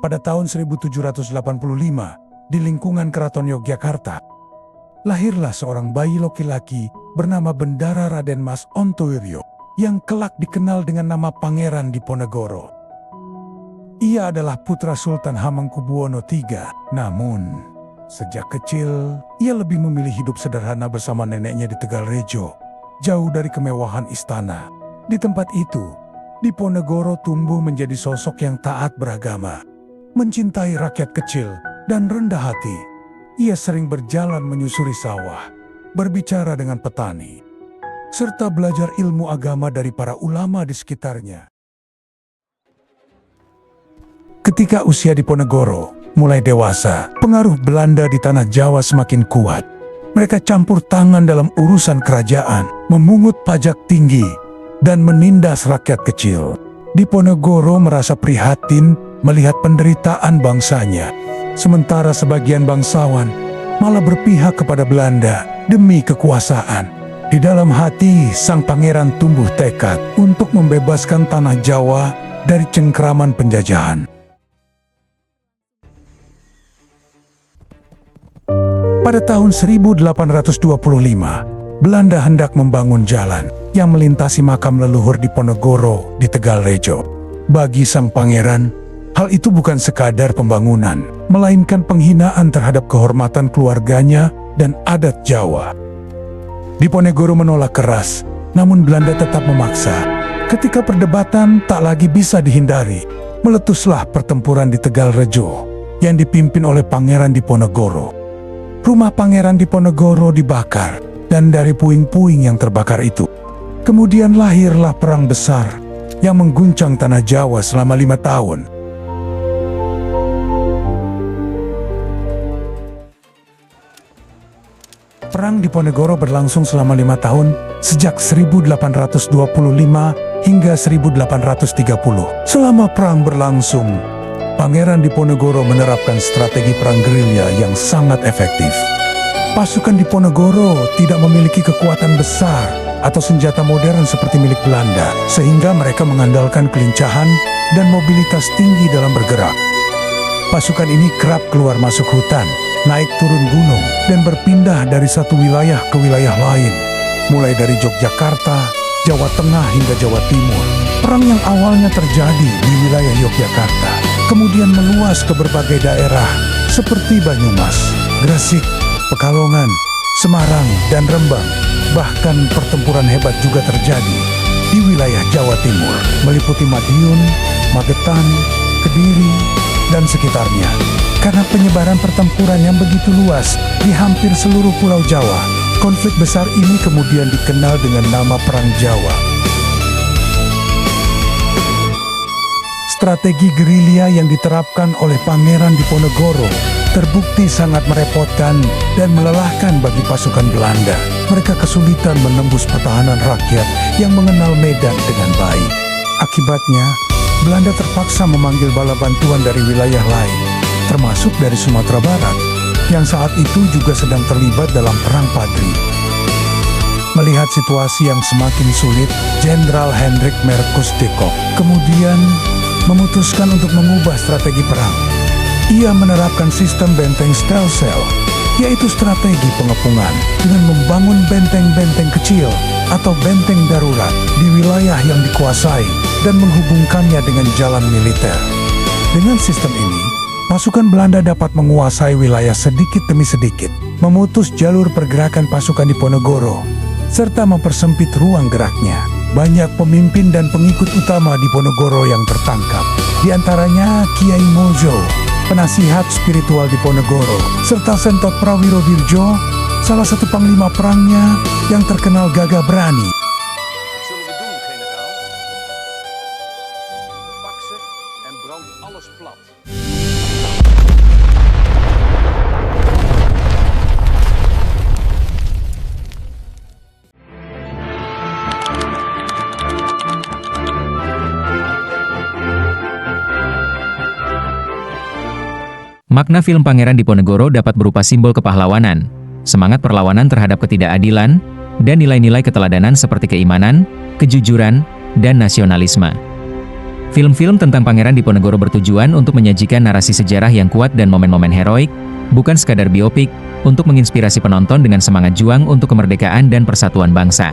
pada tahun 1785 di lingkungan Keraton Yogyakarta, lahirlah seorang bayi laki-laki bernama Bendara Raden Mas Ontowiryo yang kelak dikenal dengan nama Pangeran Diponegoro. Ia adalah putra Sultan Hamengkubuwono III, namun sejak kecil ia lebih memilih hidup sederhana bersama neneknya di Tegalrejo, jauh dari kemewahan istana. Di tempat itu, Diponegoro tumbuh menjadi sosok yang taat beragama, mencintai rakyat kecil, dan rendah hati. Ia sering berjalan menyusuri sawah, berbicara dengan petani, serta belajar ilmu agama dari para ulama di sekitarnya. Ketika usia Diponegoro mulai dewasa, pengaruh Belanda di tanah Jawa semakin kuat. Mereka campur tangan dalam urusan kerajaan, memungut pajak tinggi, dan menindas rakyat kecil. Diponegoro merasa prihatin melihat penderitaan bangsanya, sementara sebagian bangsawan malah berpihak kepada Belanda demi kekuasaan. Di dalam hati, sang pangeran tumbuh tekad untuk membebaskan tanah Jawa dari cengkraman penjajahan. Pada tahun 1825, Belanda hendak membangun jalan yang melintasi makam leluhur Diponegoro di Tegalrejo. Bagi sang pangeran, hal itu bukan sekadar pembangunan, melainkan penghinaan terhadap kehormatan keluarganya dan adat Jawa. Diponegoro menolak keras, namun Belanda tetap memaksa. Ketika perdebatan tak lagi bisa dihindari, meletuslah pertempuran di Tegalrejo yang dipimpin oleh Pangeran Diponegoro. Rumah Pangeran Diponegoro dibakar, dan dari puing-puing yang terbakar itu, kemudian lahirlah perang besar yang mengguncang tanah Jawa selama 5 tahun. Perang Diponegoro berlangsung selama 5 tahun, sejak 1825 hingga 1830. Selama perang berlangsung, Pangeran Diponegoro menerapkan strategi perang gerilya yang sangat efektif. Pasukan Diponegoro tidak memiliki kekuatan besar atau senjata modern seperti milik Belanda, sehingga mereka mengandalkan kelincahan dan mobilitas tinggi dalam bergerak. Pasukan ini kerap keluar masuk hutan, naik turun gunung, dan berpindah dari satu wilayah ke wilayah lain, mulai dari Yogyakarta, Jawa Tengah hingga Jawa Timur. Perang yang awalnya terjadi di wilayah Yogyakarta kemudian meluas ke berbagai daerah seperti Banyumas, Gresik, Pekalongan, Semarang, dan Rembang. Bahkan pertempuran hebat juga terjadi di wilayah Jawa Timur, meliputi Madiun, Magetan, Kediri, dan sekitarnya. Karena penyebaran pertempuran yang begitu luas di hampir seluruh pulau Jawa, konflik besar ini kemudian dikenal dengan nama Perang Jawa. Strategi gerilya yang diterapkan oleh Pangeran Diponegoro terbukti sangat merepotkan dan melelahkan bagi pasukan Belanda. Mereka kesulitan menembus pertahanan rakyat yang mengenal medan dengan baik. Akibatnya, Belanda terpaksa memanggil bala bantuan dari wilayah lain, termasuk dari Sumatera Barat, yang saat itu juga sedang terlibat dalam Perang Padri. Melihat situasi yang semakin sulit, Jenderal Hendrik Merkus de Kock kemudian memutuskan untuk mengubah strategi perang. Ia menerapkan sistem benteng Stelsel, yaitu strategi pengepungan dengan membangun benteng-benteng kecil atau benteng darurat di wilayah yang dikuasai dan menghubungkannya dengan jalan militer. Dengan sistem ini, pasukan Belanda dapat menguasai wilayah sedikit demi sedikit, memutus jalur pergerakan pasukan Diponegoro, serta mempersempit ruang geraknya. Banyak pemimpin dan pengikut utama Diponegoro yang tertangkap. Di antaranya Kiai Mojo, penasihat spiritual Diponegoro, serta Sentot Prawirodirjo, salah satu panglima perangnya yang terkenal gagah berani. Zullen we doen, generaal? Pak ze en brand alles plat. Makna film Pangeran Diponegoro dapat berupa simbol kepahlawanan, semangat perlawanan terhadap ketidakadilan, dan nilai-nilai keteladanan seperti keimanan, kejujuran, dan nasionalisme. Film-film tentang Pangeran Diponegoro bertujuan untuk menyajikan narasi sejarah yang kuat dan momen-momen heroik, bukan sekadar biopik, untuk menginspirasi penonton dengan semangat juang untuk kemerdekaan dan persatuan bangsa.